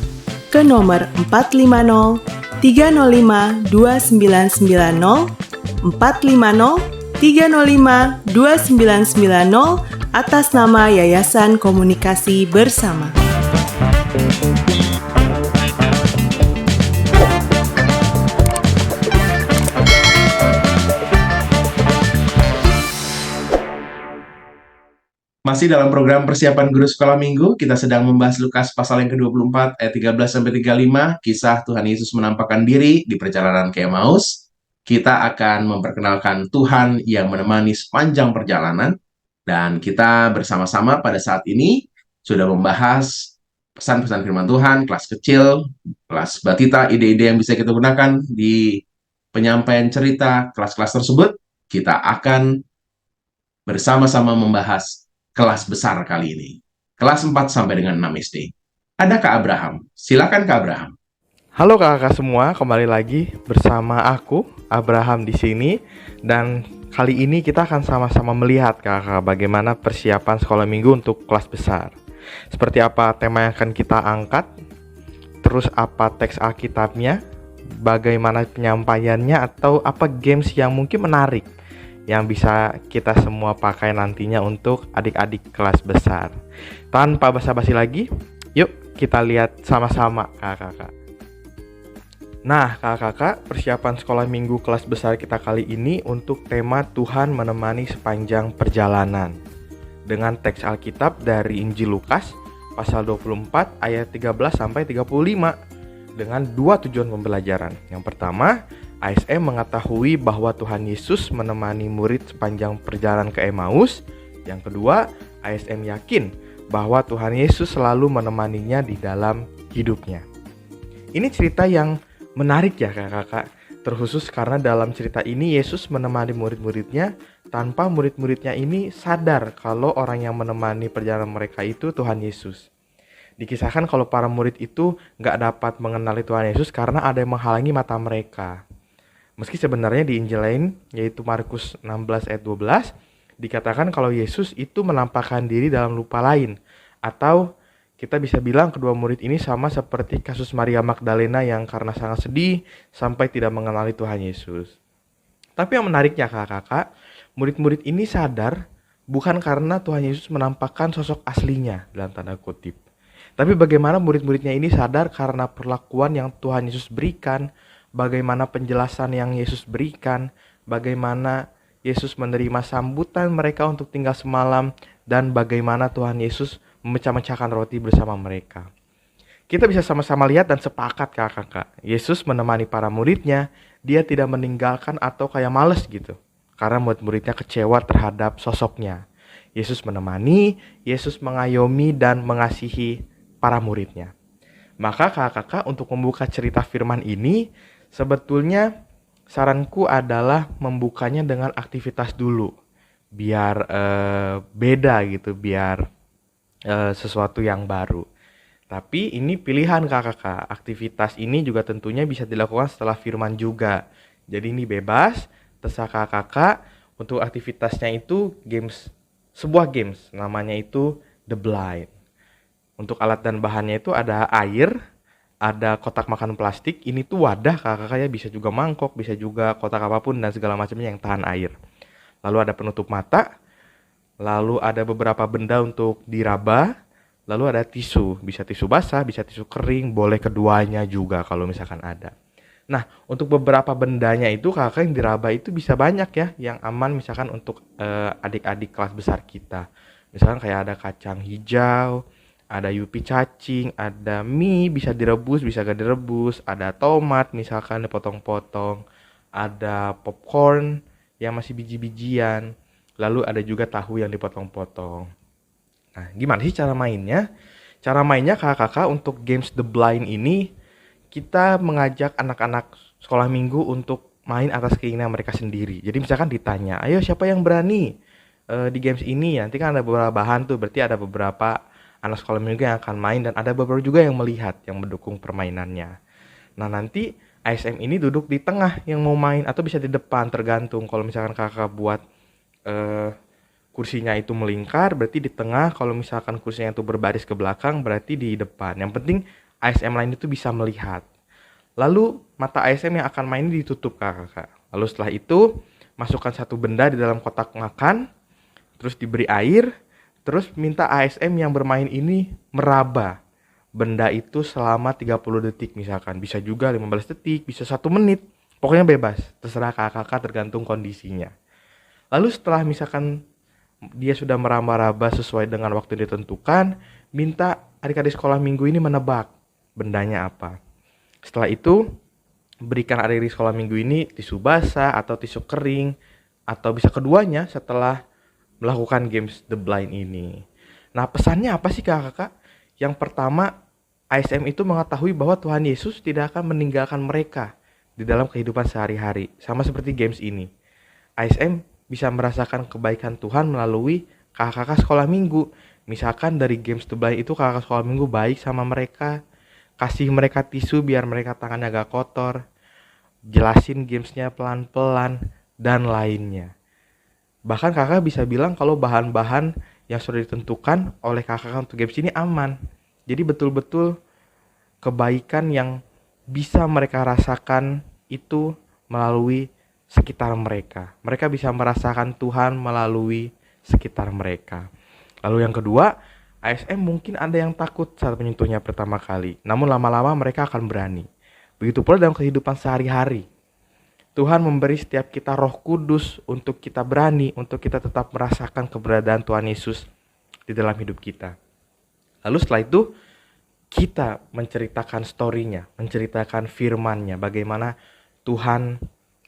ke nomor 450 305 2990 450 305 2990 atas nama Yayasan Komunikasi Bersama. Masih dalam program persiapan guru sekolah minggu, kita sedang membahas Lukas pasal yang ke-24 ayat 13-35, kisah Tuhan Yesus menampakkan diri di perjalanan ke Emmaus. Kita akan memperkenalkan Tuhan yang menemani sepanjang perjalanan, dan kita bersama-sama pada saat ini sudah membahas pesan-pesan firman Tuhan, kelas kecil, kelas batita, ide-ide yang bisa kita gunakan di penyampaian cerita kelas-kelas tersebut. Kita akan bersama-sama membahas kelas besar kali ini. Kelas 4 sampai dengan 6 SD. Ada Kak Abraham. Silakan Kak Abraham. Halo kakak semua, kembali lagi bersama aku, Abraham di sini. Dan kali ini kita akan sama-sama melihat kakak bagaimana persiapan sekolah minggu untuk kelas besar. Seperti apa tema yang akan kita angkat, terus apa teks Alkitabnya, bagaimana penyampaiannya, atau apa games yang mungkin menarik yang bisa kita semua pakai nantinya untuk adik-adik kelas besar. Tanpa basa-basi lagi, yuk kita lihat sama-sama kakak-kakak. Nah, kakak-kakak, persiapan sekolah minggu kelas besar kita kali ini untuk tema Tuhan menemani sepanjang perjalanan. Dengan teks Alkitab dari Injil Lukas, pasal 24 ayat 13 sampai 35 dengan dua tujuan pembelajaran. Yang pertama, ASM mengetahui bahwa Tuhan Yesus menemani murid sepanjang perjalanan ke Emmaus. Yang kedua, ASM yakin bahwa Tuhan Yesus selalu menemaninya di dalam hidupnya. Ini cerita yang menarik ya kakak-kakak, terkhusus karena dalam cerita ini Yesus menemani murid-muridnya tanpa murid-muridnya ini sadar kalau orang yang menemani perjalanan mereka itu Tuhan Yesus. Dikisahkan kalau para murid itu gak dapat mengenali Tuhan Yesus karena ada yang menghalangi mata mereka. Meski sebenarnya di Injil lain, yaitu Markus 16 ayat 12, dikatakan kalau Yesus itu menampakkan diri dalam rupa lain, atau kita bisa bilang kedua murid ini sama seperti kasus Maria Magdalena yang karena sangat sedih sampai tidak mengenali Tuhan Yesus. Tapi yang menariknya kakak-kakak, murid-murid ini sadar bukan karena Tuhan Yesus menampakkan sosok aslinya dalam tanda kutip. Tapi bagaimana murid-muridnya ini sadar karena perlakuan yang Tuhan Yesus berikan, bagaimana penjelasan yang Yesus berikan, bagaimana Yesus menerima sambutan mereka untuk tinggal semalam, dan bagaimana Tuhan Yesus memecah-mecahkan roti bersama mereka. Kita bisa sama-sama lihat dan sepakat kakak-kakak. Yesus menemani para muridnya, dia tidak meninggalkan atau kayak males gitu. Karena murid-muridnya kecewa terhadap sosoknya. Yesus menemani, Yesus mengayomi dan mengasihi para muridnya. Maka kakak-kakak untuk membuka cerita firman ini, sebetulnya saranku adalah membukanya dengan aktivitas dulu. Biar beda gitu, biar sesuatu yang baru. Tapi ini pilihan kakak-kakak. Aktivitas ini juga tentunya bisa dilakukan setelah firman juga. Jadi ini bebas, terserah kakak-kakak. Untuk aktivitasnya itu sebuah games, namanya itu The Blind. Untuk alat dan bahannya itu ada air, ada kotak makan plastik. Ini tuh wadah kakak-kakak ya, bisa juga mangkok, bisa juga kotak apapun dan segala macamnya yang tahan air. Lalu ada penutup mata. Lalu ada beberapa benda untuk diraba. Lalu ada tisu. Bisa tisu basah, bisa tisu kering. Boleh keduanya juga kalau misalkan ada. Nah, untuk beberapa bendanya itu kakak yang diraba itu bisa banyak ya. Yang aman misalkan untuk adik-adik kelas besar kita. Misalkan kayak ada kacang hijau, ada yupi cacing, ada mie bisa direbus, bisa gak direbus. Ada tomat misalkan dipotong-potong. Ada popcorn yang masih biji-bijian. Lalu ada juga tahu yang dipotong-potong. Nah, gimana sih cara mainnya? Cara mainnya kakak-kakak untuk games The Blind ini, kita mengajak anak-anak sekolah minggu untuk main atas keinginan mereka sendiri. Jadi misalkan ditanya, ayo siapa yang berani di games ini? Nanti kan ada beberapa bahan tuh, berarti ada beberapa anak sekolah minggu yang akan main dan ada beberapa juga yang melihat, yang mendukung permainannya. Nah nanti ASM ini duduk di tengah yang mau main atau bisa di depan, tergantung. Kalau misalkan kakak buat kursinya itu melingkar, berarti di tengah. Kalau misalkan kursinya itu berbaris ke belakang, berarti di depan. Yang penting ASM lain itu bisa melihat. Lalu mata ASM yang akan main ditutup kakak. Lalu setelah itu masukkan satu benda di dalam kotak makan, terus diberi air, terus minta ASM yang bermain ini meraba benda itu selama 30 detik misalkan. Bisa juga 15 detik, bisa 1 menit. Pokoknya bebas, terserah kakak tergantung kondisinya. Lalu setelah misalkan dia sudah meraba-raba sesuai dengan waktu yang ditentukan, minta adik-adik sekolah minggu ini menebak bendanya apa. Setelah itu, berikan adik-adik sekolah minggu ini tisu basah atau tisu kering, atau bisa keduanya setelah melakukan games The Blind ini. Nah, pesannya apa sih kakak-kakak? Yang pertama, ASM itu mengetahui bahwa Tuhan Yesus tidak akan meninggalkan mereka di dalam kehidupan sehari-hari. Sama seperti games ini. ASM bisa merasakan kebaikan Tuhan melalui kakak-kakak sekolah minggu. Misalkan dari games to blind itu kakak sekolah minggu baik sama mereka, kasih mereka tisu biar mereka tangannya agak kotor, jelasin gamesnya pelan-pelan, dan lainnya. Bahkan kakak bisa bilang kalau bahan-bahan yang sudah ditentukan oleh kakak untuk games ini aman. Jadi betul-betul kebaikan yang bisa mereka rasakan itu melalui sekitar mereka. Mereka bisa merasakan Tuhan melalui sekitar mereka. Lalu yang kedua, ASM mungkin ada yang takut saat menyentuhnya pertama kali. Namun lama-lama mereka akan berani. Begitu pula dalam kehidupan sehari-hari. Tuhan memberi setiap kita Roh Kudus untuk kita berani, untuk kita tetap merasakan keberadaan Tuhan Yesus di dalam hidup kita. Lalu setelah itu, kita menceritakan story-nya, menceritakan firman-Nya, bagaimana Tuhan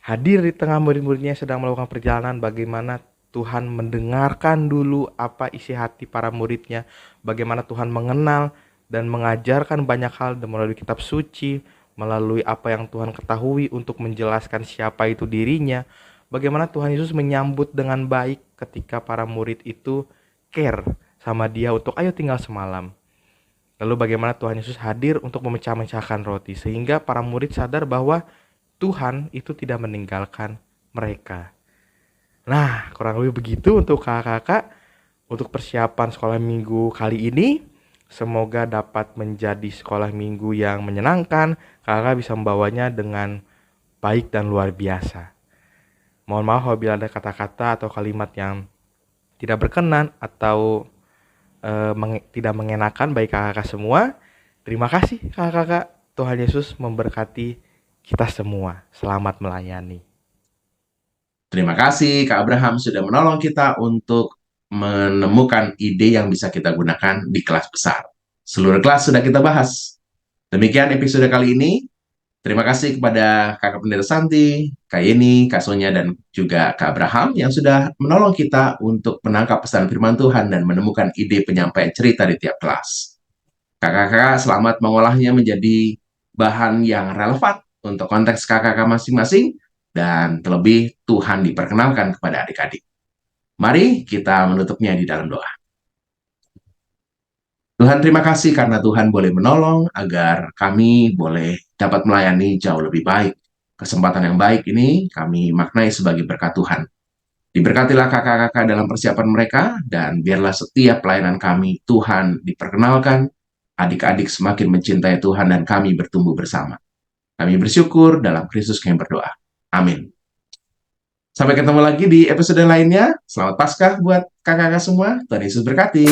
hadir di tengah murid-muridnya yang sedang melakukan perjalanan, bagaimana Tuhan mendengarkan dulu apa isi hati para muridnya, bagaimana Tuhan mengenal dan mengajarkan banyak hal melalui kitab suci, melalui apa yang Tuhan ketahui untuk menjelaskan siapa itu dirinya, bagaimana Tuhan Yesus menyambut dengan baik ketika para murid itu care sama dia untuk ayo tinggal semalam. Lalu bagaimana Tuhan Yesus hadir untuk memecah-mecahkan roti, sehingga para murid sadar bahwa Tuhan itu tidak meninggalkan mereka. Nah, kurang lebih begitu untuk kakak-kakak untuk persiapan sekolah minggu kali ini. Semoga dapat menjadi sekolah minggu yang menyenangkan. Kakak bisa membawanya dengan baik dan luar biasa. Mohon maaf apabila ada kata-kata atau kalimat yang tidak berkenan atau tidak mengenakan bagi kakak-kakak semua. Terima kasih kakak-kakak. Tuhan Yesus memberkati kita semua. Selamat melayani. Terima kasih Kak Abraham sudah menolong kita untuk menemukan ide yang bisa kita gunakan di kelas besar. Seluruh kelas sudah kita bahas. Demikian episode kali ini. Terima kasih kepada Kakak Pendeta Santi, Kak Yeni, Kak Sonia, dan juga Kak Abraham yang sudah menolong kita untuk menangkap pesan firman Tuhan dan menemukan ide penyampaian cerita di tiap kelas. Kakak-kakak selamat mengolahnya menjadi bahan yang relevan untuk konteks kakak-kakak masing-masing, dan terlebih Tuhan diperkenalkan kepada adik-adik. Mari kita menutupnya di dalam doa. Tuhan, terima kasih karena Tuhan boleh menolong agar kami boleh dapat melayani jauh lebih baik. Kesempatan yang baik ini kami maknai sebagai berkat Tuhan. Diberkatilah kakak-kakak dalam persiapan mereka, dan biarlah setiap pelayanan kami Tuhan diperkenalkan, adik-adik semakin mencintai Tuhan, dan kami bertumbuh bersama. Kami bersyukur dalam Kristus kami berdoa. Amin. Sampai ketemu lagi di episode lainnya. Selamat Paskah buat kakak-kakak semua. Tuhan Yesus berkati.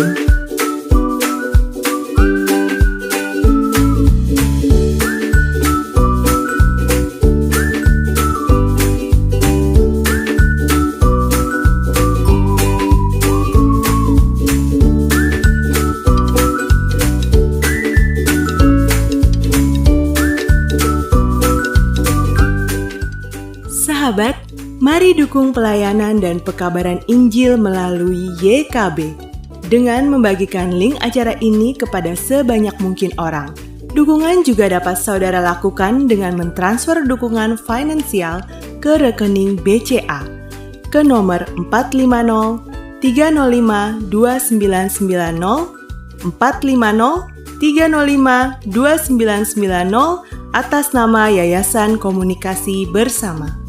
Sahabat, mari dukung pelayanan dan pekabaran Injil melalui YKB dengan membagikan link acara ini kepada sebanyak mungkin orang. Dukungan juga dapat saudara lakukan dengan mentransfer dukungan finansial ke rekening BCA ke nomor 450 305 2990 450 305 2990 atas nama Yayasan Komunikasi Bersama.